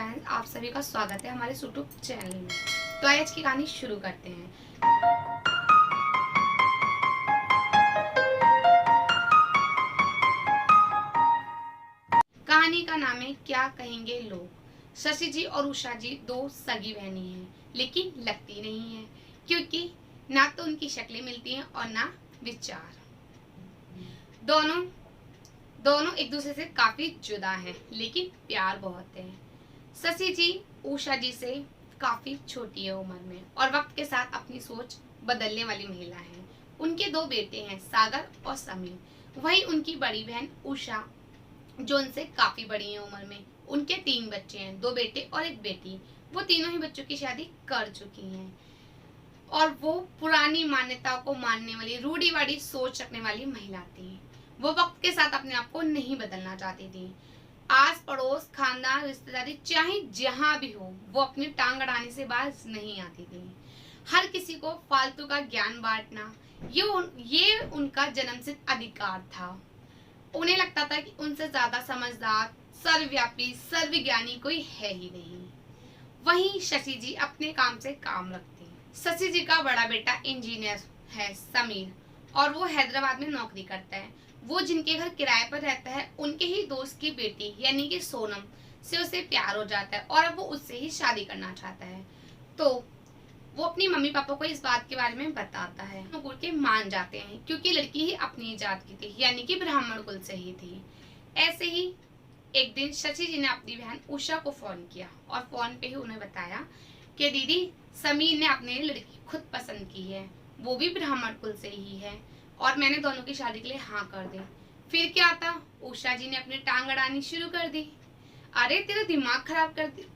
Friends, आप सभी का स्वागत है हमारे यूट्यूब चैनल में। तो आज की कहानी शुरू करते हैं। कहानी का नाम है क्या कहेंगे लोग। शशि जी और उषा जी दो सगी बहनी हैं, लेकिन लगती नहीं है क्योंकि ना तो उनकी शक्लें मिलती हैं और ना विचार। दोनों दोनों एक दूसरे से काफी जुदा हैं, लेकिन प्यार बहुत है। शशि जी उषा जी से काफी छोटी है उम्र में और वक्त के साथ अपनी सोच बदलने वाली महिला है। उनके दो बेटे हैं, सागर और समीर। वही उनकी बड़ी बहन उषा, जो उनसे काफी बड़ी है उम्र में। उनके 3 बच्चे हैं, 2 बेटे और 1 बेटी। वो तीनों ही बच्चों की शादी कर चुकी हैं और वो पुरानी मान्यताओं को मानने वाली, रूढ़िवादी सोच रखने वाली महिला थी। वो वक्त के साथ अपने आप को नहीं बदलना चाहती थी। आस पड़ोस, खानदान, रिश्तेदारी, चाहे जहां भी हो, वो अपनी टांग अड़ाने से बाज नहीं आती थी। हर किसी को फालतू का ज्ञान बांटना ये उनका जन्मसिद्ध अधिकार था। उन्हें लगता था कि उनसे ज्यादा समझदार, सर्वव्यापी, सर्वज्ञानी कोई है ही नहीं। वहीं शशि जी अपने काम से काम रखते हैं। शशि जी का बड़ा बेटा इंजीनियर है, समीर, और वो हैदराबाद में नौकरी करता है। वो जिनके घर किराए पर रहता है, उनके ही दोस्त की बेटी यानी कि सोनम से उसे प्यार हो जाता है और अब वो उससे ही शादी करना चाहता है। तो वो अपनी मम्मी पापा को इस बात के बारे में बताता है। कुल के मान जाते हैं क्योंकि लड़की ही अपनी जात की थी, यानी कि ब्राह्मण कुल से ही थी। ऐसे ही एक दिन शशि जी ने अपनी बहन उषा को फोन किया और फोन पे ही उन्हें बताया कि दीदी, समीर ने अपने लिए लड़की खुद पसंद की है, वो भी ब्राह्मण कुल से ही है और मैंने दोनों की शादी के लिए हाँ कर दी। फिर क्या था, उषा जी ने अपनी टांग अड़ानी शुरू कर दी। अरे तेरा दिमाग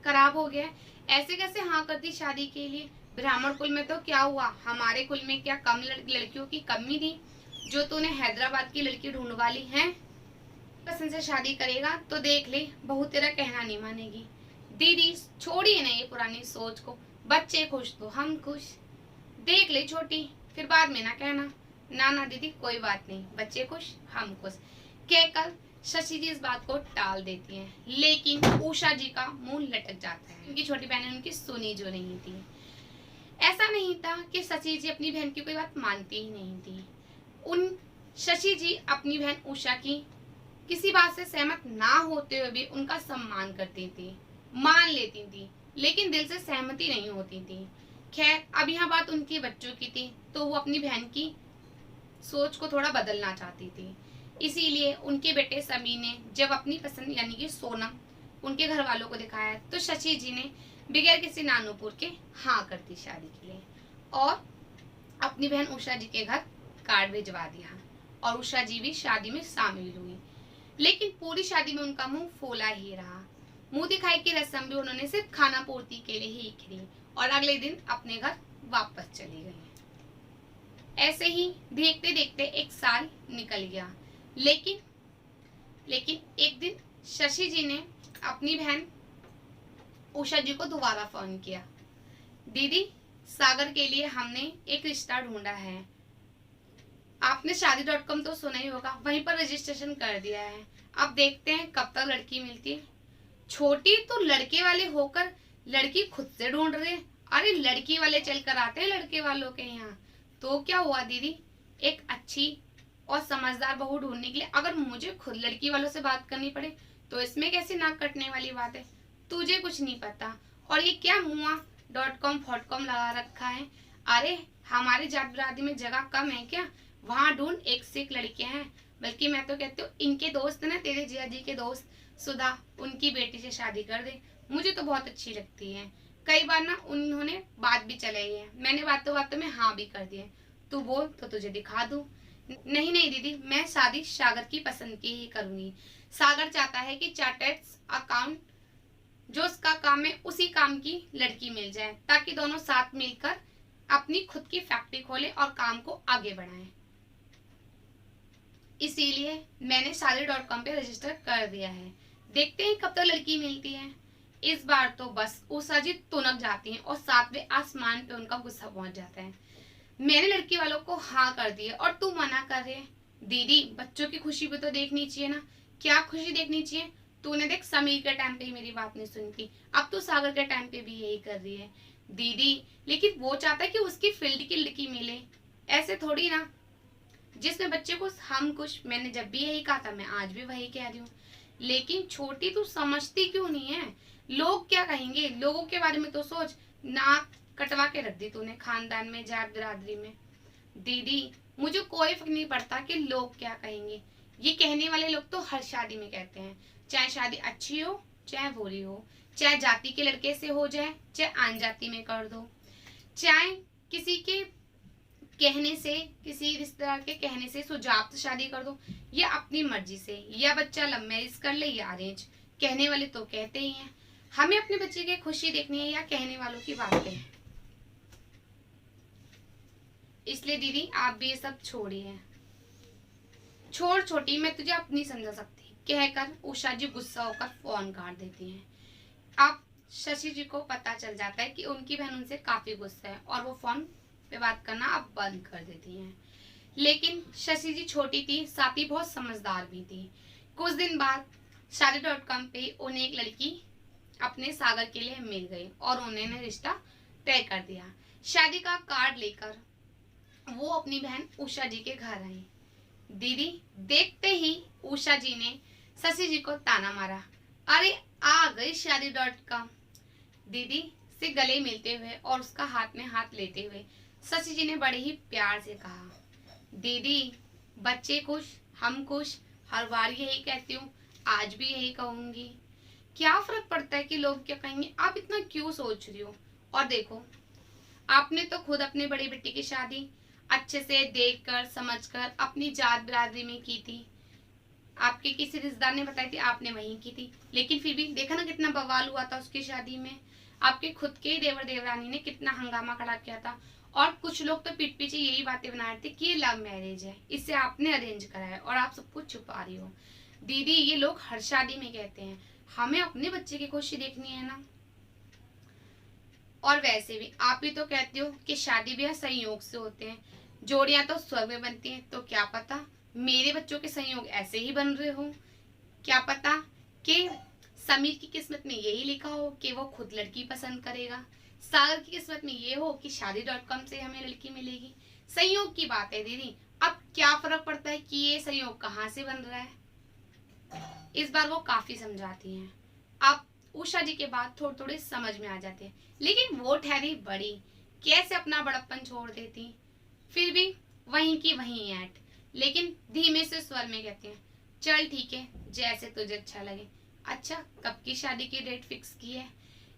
खराब हो गया, ऐसे कैसे हाँ कर दी शादी के लिए? ब्राह्मण कुल में तो क्या हुआ, हमारे कुल में क्या कम लड़कियों की कमी थी जो तूने हैदराबाद की लड़की ढूंढवा ली है? पसंद से शादी करेगा तो देख ले, बहू तेरा कहना नहीं मानेगी। दीदी छोड़िए ना ये पुरानी सोच को, बच्चे खुश तो हम खुश। देख ले छोटी, फिर बाद में ना कहना। ना ना दीदी कोई बात नहीं, बच्चे खुश हम खुश कहकर शशि जी इस बात को टाल देती हैं। लेकिन उषा जी का मुंह लटक जाता है। उनकी छोटी बहन उनकी सुनी जो नहीं थी। ऐसा नहीं था कि शशि जी अपनी बहन की कोई बात मानती ही नहीं थी। उन शशि जी अपनी बहन उषा की किसी बात से सहमत ना होते हुए भी उनका सम्मान करती थी, मान लेती थी, लेकिन दिल से सहमति नहीं होती थी। खैर, अब यहाँ बात उनके बच्चों की थी, तो वो अपनी बहन की सोच को थोड़ा बदलना चाहती थी। इसीलिए उनके बेटे समीर ने जब अपनी पसंद यानी कि सोनम उनके घर वालों को दिखाया, तो शशि जी ने बगैर किसी नानूपुर के हाँ कर दी शादी के लिए और अपनी बहन उषा जी के घर कार्ड भिजवा दिया और उषा जी भी शादी में शामिल हुई। लेकिन पूरी शादी में उनका मुंह फूला ही रहा। मुंह दिखाई की रस्म भी उन्होंने सिर्फ खाना पूर्ति के लिए ही की और अगले दिन अपने घर वापस चली गई। ऐसे ही देखते देखते 1 साल निकल गया। लेकिन एक दिन शशि जी ने अपनी बहन उषा जी को दोबारा फोन किया। दीदी, सागर के लिए हमने एक रिश्ता ढूंढा है। आपने शादी.com तो सुना ही होगा, वहीं पर रजिस्ट्रेशन कर दिया है। अब देखते हैं कब तक लड़की मिलती है। छोटी तो लड़के वाले होकर लड़की खुद से ढूंढ रहे। अरे लड़की वाले चल कर आते हैं लड़के वालों के यहाँ। तो क्या हुआ दीदी, एक अच्छी और समझदार बहू ढूंढने के लिए अगर मुझे खुद लड़की वालों से बात करनी पड़े तो इसमें कैसी नाक कटने वाली बात है? तुझे कुछ नहीं पता। और ये क्या मुआ.com .com लगा रखा है? अरे हमारी जात बिरादरी में जगह कम है क्या? वहां ढूंढ, एक से एक लड़कियां हैं। बल्कि मैं तो कहती हूँ इनके दोस्त ना, तेरे जिया जी के दोस्त सुधा, उनकी बेटी से शादी कर दे। मुझे तो बहुत अच्छी लगती है। कई बार ना उन्होंने बात भी चलाई है, मैंने बातों बातों में हाँ भी कर दिए। तू बोल तो तुझे दिखा दूं। नहीं नहीं दीदी, मैं शादी सागर की पसंद की ही करूंगी। सागर चाहता है कि चार्टर्ड अकाउंट जो उसका काम है उसी काम की लड़की मिल जाए, ताकि दोनों साथ मिलकर अपनी खुद की फैक्ट्री खोले और काम को आगे बढ़ाएं। इसीलिए मैंने शादी.com पे रजिस्टर कर दिया है। देखते हैं कब तक लड़की मिलती है। इस बार तो बस उषा जी तुनक जाती हैं और 7वें आसमान पे उनका गुस्सा पहुंच जाता है। मैंने लड़की वालों को हाँ कर दी है और तू मना कर रहे है। दीदी, बच्चों की खुशी भी तो देखनी चाहिए ना। क्या खुशी देखनी चाहिए? तूने देख समीर के टाइम पे ही मेरी बात नहीं सुनी थी, अब तू सागर के टाइम पे भी यही कर रही है। दीदी लेकिन वो चाहता है कि उसकी फील्ड की लड़की मिले, ऐसे थोड़ी ना। जिसमें बच्चे को हम कुछ, मैंने जब भी यही कहा था, मैं आज भी वही कह रही हूँ। लेकिन छोटी तू समझती क्यों नहीं है? लोग क्या कहेंगे, लोगों के बारे में तो सोच। नाक कटवा के रख दी तूने खानदान में, जात बिरादरी में। दीदी मुझे कोई फर्क नहीं पड़ता कि लोग क्या कहेंगे, ये कहने वाले लोग तो हर शादी में कहते हैं, चाहे शादी अच्छी हो चाहे बुरी हो, चाहे जाति के लड़के से हो जाए चाहे आन जाति में कर दो, चाहे किसी के कहने से, किसी रिश्तेदार के कहने से सुजाब से शादी कर दो, या अपनी मर्जी से, या बच्चा लव मैरिज कर ले या अरेंज, कहने वाले तो कहते ही हैं। हमें अपने बच्चे की खुशी देखनी है या कहने वालों की बातें हैं? इसलिए दीदी आप भी ये सब छोड़िए। छोड़ छोटी, मैं तुझे अपनी समझा सकती, कहकर उषा जी गुस्सा होकर फोन काट देती हैं। अब शशि जी को पता चल जाता है कि उनकी बहन उनसे काफी गुस्सा है और वो फोन पे बात करना अब बंद कर देती हैं। लेकिन शशि जी छोटी थी, साथ ही बहुत समझदार भी थी। कुछ दिन बाद शादी.com पे उन्हें एक लड़की अपने सागर के लिए मिल गई और उन्होंने रिश्ता तय कर दिया। शादी का कार्ड लेकर वो अपनी बहन उषा जी के घर आई। दीदी देखते ही उषा जी ने शशि जी को ताना मारा, अरे आ गई शादी.com। दीदी से गले मिलते हुए और उसका हाथ में हाथ लेते हुए शशि जी ने बड़े ही प्यार से कहा, दीदी बच्चे खुश हम खुश, हर बार यही कहती हूँ, आज भी यही कहूंगी। क्या फर्क पड़ता है कि लोग क्या कहेंगे, आप इतना क्यों सोच रही हो? और देखो, आपने तो खुद अपनी बड़ी बेटी की शादी अच्छे से देखकर समझकर अपनी जात बिरादरी में की थी, आपके किसी रिश्तेदार ने बताई थी, आपने वहीं की थी। लेकिन फिर भी देखा ना कितना बवाल हुआ था उसकी शादी में, आपके खुद के देवर देवरानी ने कितना हंगामा खड़ा किया था। और कुछ लोग तो पीठ पीछे यही बातें बना रहे थे कि ये लव मैरिज है, इससे आपने अरेंज करा है और आप सब कुछ छुपा रही हो। दीदी ये लोग हर शादी में कहते हैं, हमें अपने बच्चे की खुशी देखनी है ना। और वैसे भी आप ही तो कहते हो कि शादी ब्याह संयोग से होते हैं, जोड़ियां तो स्वर्ग में बनती हैं, तो क्या पता मेरे बच्चों के संयोग ऐसे ही बन रहे हो। क्या पता कि समीर की किस्मत में यही लिखा हो कि वो खुद लड़की पसंद करेगा, सागर की किस्मत में ये हो कि शादी.com से हमें लड़की मिलेगी। संयोग की बात है दीदी, अब क्या फर्क पड़ता है कि ये संयोग कहाँ से बन रहा है। इस बार वो काफी समझाती हैं। अब उषा जी के बाद थोड़ी थोड़ी समझ में आ जाते हैं, लेकिन वो ठहरी बड़ी, कैसे अपना बड़प्पन छोड़ देती। फिर भी वहीं की वहीं ऐट, लेकिन धीमे से स्वर में कहती हैं, चल ठीक है जैसे तुझे अच्छा लगे। अच्छा कब की शादी की डेट फिक्स की है?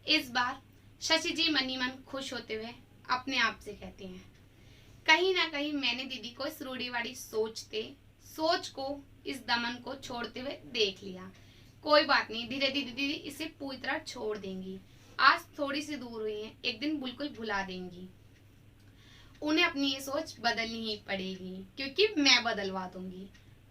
इस बार शशि जी मनी मन खुश होते हुए अपने आप से कहती हैं, कहीं ना कहीं मैंने दीदी को इस रूढ़िवादी सोच को, इस दमन को छोड़ते हुए देख लिया। कोई बात नहीं, धीरे धीरे दीदी इसे पूरी तरह छोड़ देंगी। आज थोड़ी सी दूर हुई है, एक दिन बिल्कुल भुला देंगी। उन्हें अपनी ये सोच बदलनी ही पड़ेगी, क्योंकि मैं बदलवा दूंगी।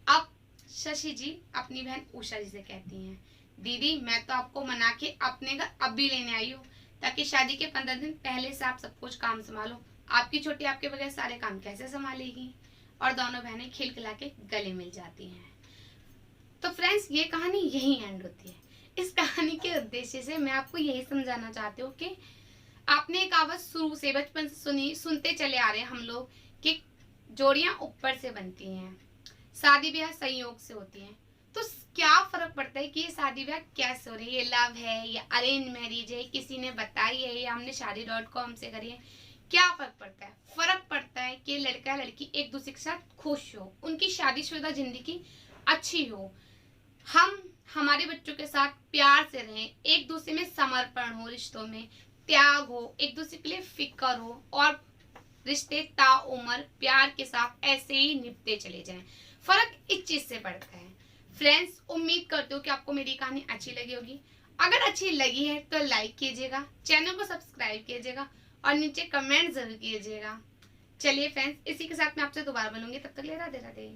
अब शशि जी अपनी बहन उषा जी से कहती हैं, दीदी मैं तो आपको मना के अपने घर अब भी लेने आई हूँ, ताकि शादी के 15 दिन पहले से आप सब कुछ काम संभालो। आपकी छोटी आपके बगैर सारे काम कैसे संभालेगी? और दोनों बहनें खिलखिला के गले मिल जाती हैं। तो फ्रेंड्स ये कहानी यही एंड होती है। इस कहानी के उद्देश्य से मैं आपको यही समझाना चाहती हूँ कि आपने एक कहावत शुरू से बचपन से सुनते चले आ रहे हैं हम लोग कि जोड़ियां ऊपर से बनती हैं, शादी ब्याह संयोग से होती हैं। तो क्या फर्क पड़ता है कि ये शादी ब्याह कैसे हो रही है, ये लव है या अरेंज मैरिज है, किसी ने बताई है या हमने शादी.com से करी है, क्या फर्क पड़ता है? फर्क पड़ता है कि लड़का लड़की एक दूसरे के साथ खुश हो, उनकी शादीशुदा जिंदगी अच्छी हो, हम हमारे बच्चों के साथ प्यार से रहें, एक दूसरे में समर्पण हो, रिश्तों में त्याग हो, एक दूसरे के लिए फिक्र हो और रिश्ते ताउम्र प्यार के साथ ऐसे ही निभते चले जाएं। फर्क इस चीज से पड़ता है। फ्रेंड्स उम्मीद करती हूँ कि आपको मेरी कहानी अच्छी लगी होगी। अगर अच्छी लगी है तो लाइक कीजिएगा, चैनल को सब्सक्राइब कीजिएगा और नीचे कमेंट जरूर कीजिएगा। चलिए फ्रेंड्स इसी के साथ मैं आपसे दोबारा मिलूंगी, तब तक ले राधे राधे।